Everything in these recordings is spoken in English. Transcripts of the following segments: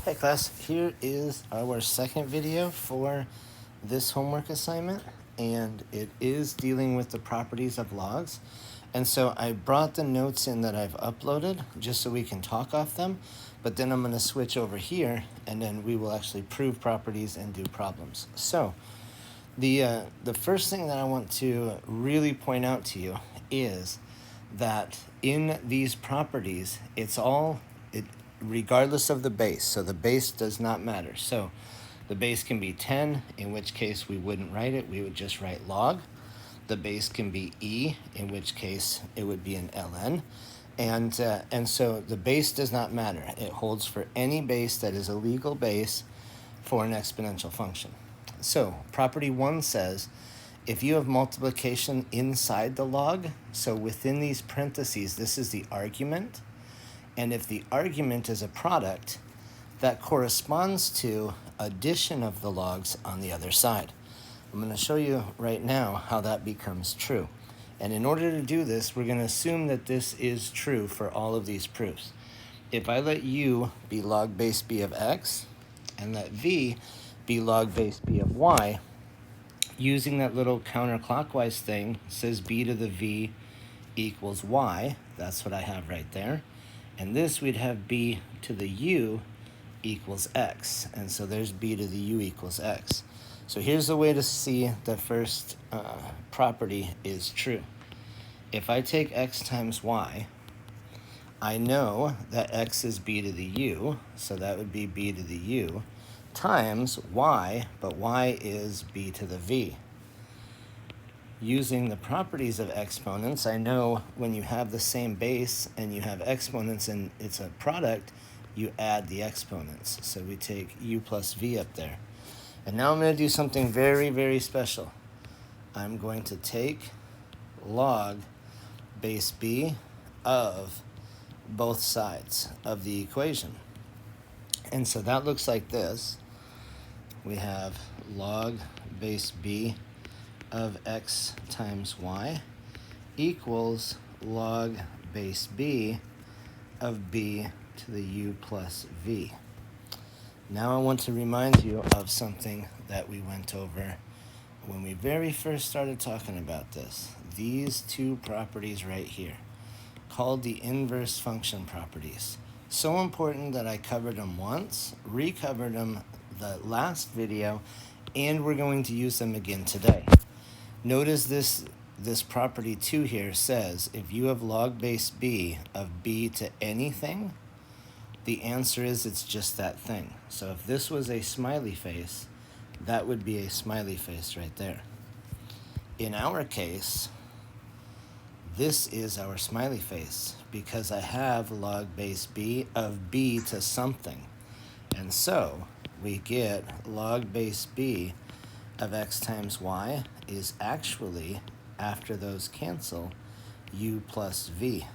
Hey class, here is our second video for this homework assignment, and it is dealing with the properties of logs. And so I brought the notes in that I've uploaded just so we can talk off them, but then I'm going to switch over here and then we will actually prove properties and do problems. So the first thing that I want to really point out to you is that in these properties, regardless of the base. So the base does not matter. So the base can be 10, in which case we wouldn't write it. We would just write log. The base can be e, in which case it would be an ln. And so the base does not matter. It holds for any base that is a legal base for an exponential function. So property 1 says, if you have multiplication inside the log, so within these parentheses, this is the argument, and if the argument is a product, that corresponds to addition of the logs on the other side. I'm going to show you right now how that becomes true. And in order to do this, we're going to assume that this is true for all of these proofs. If I let u be log base b of x, and let v be log base b of y, using that little counterclockwise thing, says b to the v equals y. That's what I have right there. And this we'd have b to the u equals x. And so there's b to the u equals x. So here's the way to see the first property is true. If I take x times y, I know that x is b to the u, so that would be b to the u, times y, but y is b to the v. Using the properties of exponents, I know when you have the same base and you have exponents and it's a product, you add the exponents. So we take u plus v up there. And now I'm going to do something very, very special. I'm going to take log base b of both sides of the equation. And so that looks like this. We have log base b of x times y equals log base b of b to the u plus v. Now I want to remind you of something that we went over when we very first started talking about this. These two properties right here, called the inverse function properties. So important that I covered them once, recovered them the last video, and we're going to use them again today. Notice this property 2 here says if you have log base b of b to anything, the answer is it's just that thing. So if this was a smiley face, that would be a smiley face right there. In our case, this is our smiley face because I have log base b of b to something. And so we get log base b of x times y is actually, after those cancel, u plus v.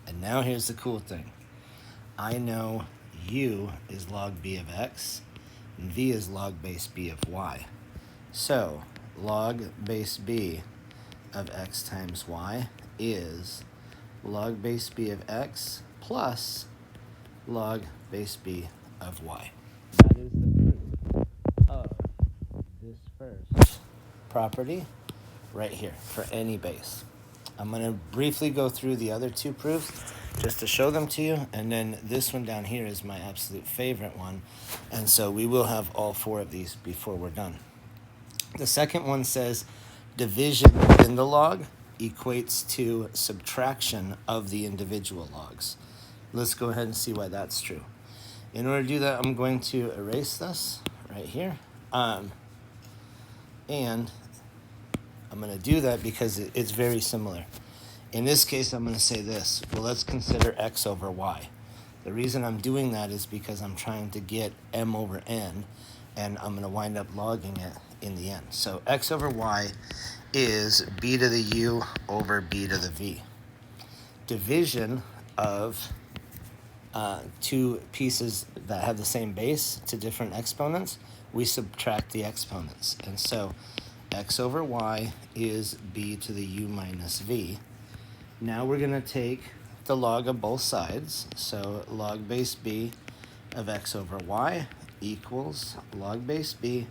And now here's the cool thing. I know u is log b of x, and v is log base b of y. So log base b of x times y is log base b of x plus log base b of y. That is the proof of this first property right here for any base. I'm going to briefly go through the other two proofs just to show them to you, and then this one down here is my absolute favorite one, and so we will have all 4 of these before we're done. The second one says division within the log equates to subtraction of the individual logs. Let's go ahead and see why that's true. In order to do that, I'm going to erase this right here, and I'm going to do that because it's very similar. In this case, I'm going to say this. Well, let's consider x over y. The reason I'm doing that is because I'm trying to get m over n, and I'm going to wind up logging it in the end. So x over y is b to the u over b to the v. Division of two pieces that have the same base to different exponents, we subtract the exponents. And so x over y is b to the u minus v. Now we're going to take the log of both sides. So log base b of x over y equals log base b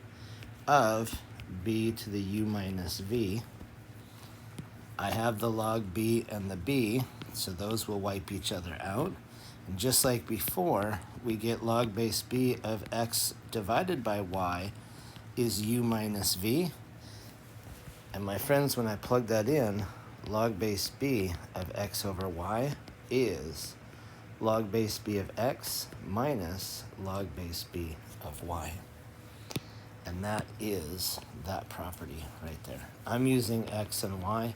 of b to the u minus v. I have the log b and the b, so those will wipe each other out. And just like before, we get log base b of x divided by y is u minus v. And my friends, when I plug that in, log base b of x over y is log base b of x minus log base b of y. And that is that property right there. I'm using x and y,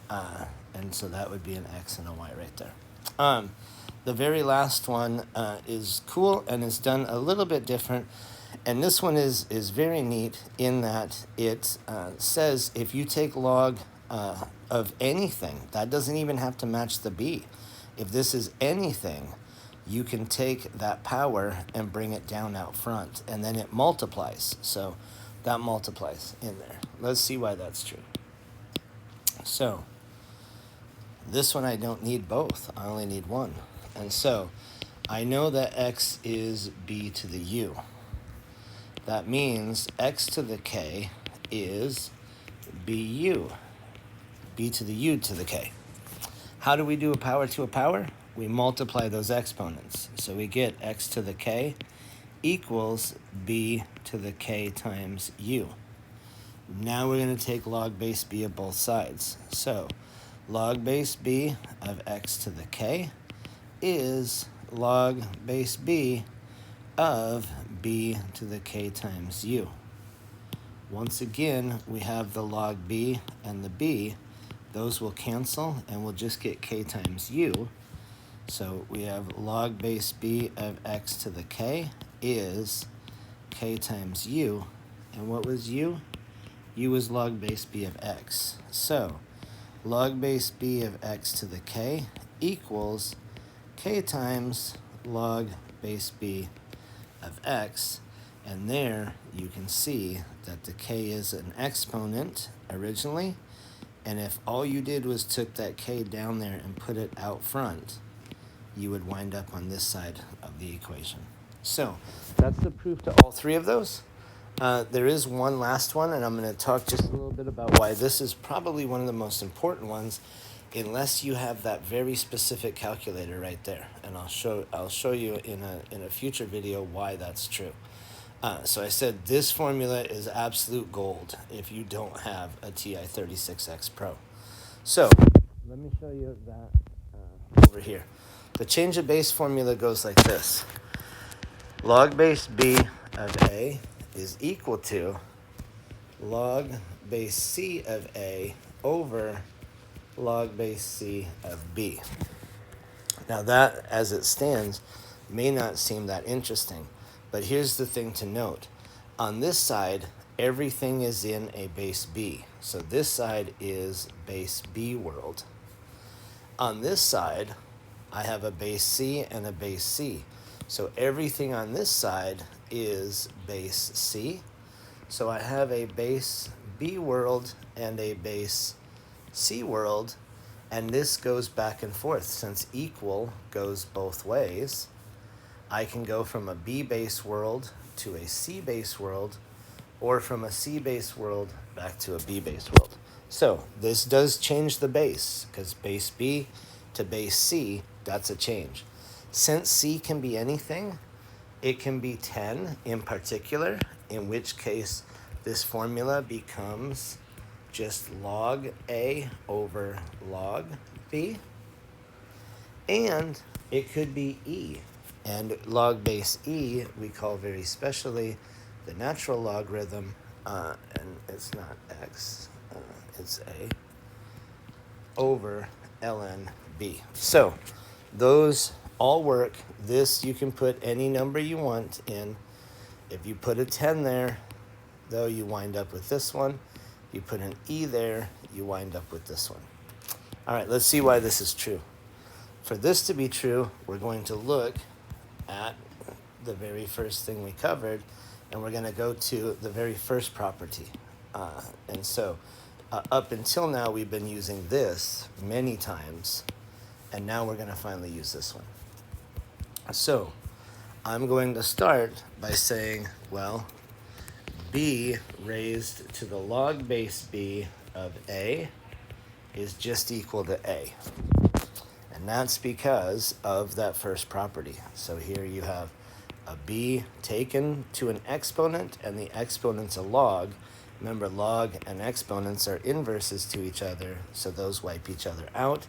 and so that would be an x and a y right there. The very last one is cool and is done a little bit different. And this one is very neat in that it says if you take log of anything, that doesn't even have to match the b. If this is anything, you can take that power and bring it down out front, and then it multiplies. So that multiplies in there. Let's see why that's true. So this one I don't need both. I only need one. And so I know that x is b to the u. That means x to the k is bu, b to the u to the k. How do we do a power to a power? We multiply those exponents. So we get x to the k equals b to the k times u. Now we're going to take log base b of both sides. So log base b of x to the k is log base b of b to the k times u. Once again, we have the log b and the b. Those will cancel, and we'll just get k times u. So we have log base b of x to the k is k times u. And what was u? U was log base b of x. So log base b of x to the k equals k times log base b of x. And there you can see that the k is an exponent originally. And if all you did was took that k down there and put it out front, you would wind up on this side of the equation. So that's the proof to all three of those. There is one last one, and I'm going to talk just a little bit about why this is probably one of the most important ones, unless you have that very specific calculator right there. And I'll show you in a future video why that's true. So I said this formula is absolute gold if you don't have a TI-36X Pro. So let me show you that over here. The change of base formula goes like this. Log base b of a is equal to log base c of a over log base c of b. Now that, as it stands, may not seem that interesting, but here's the thing to note. On this side, everything is in a base b. So this side is base b world. On this side, I have a base c and a base c. So everything on this side is base c. So I have a base b world and a base c world, and this goes back and forth. Since equal goes both ways, I can go from a b base world to a c base world, or from a c base world back to a b base world. So this does change the base, because base b to base c, that's a change. Since c can be anything, it can be 10 in particular, in which case this formula becomes just log a over log b. And it could be e. And log base e we call very specially the natural logarithm, and it's not x, it's a, over ln b. So those all work. This, you can put any number you want in. If you put a 10 there, though, you wind up with this one. If you put an e there, you wind up with this one. All right, let's see why this is true. For this to be true, we're going to look at the very first thing we covered, and we're going to go to the very first property. And so up until now, we've been using this many times, and now we're going to finally use this one. So I'm going to start by saying, well, b raised to the log base b of a is just equal to a. And that's because of that first property. So here you have a b taken to an exponent, and the exponent's a log. Remember, log and exponents are inverses to each other, so those wipe each other out.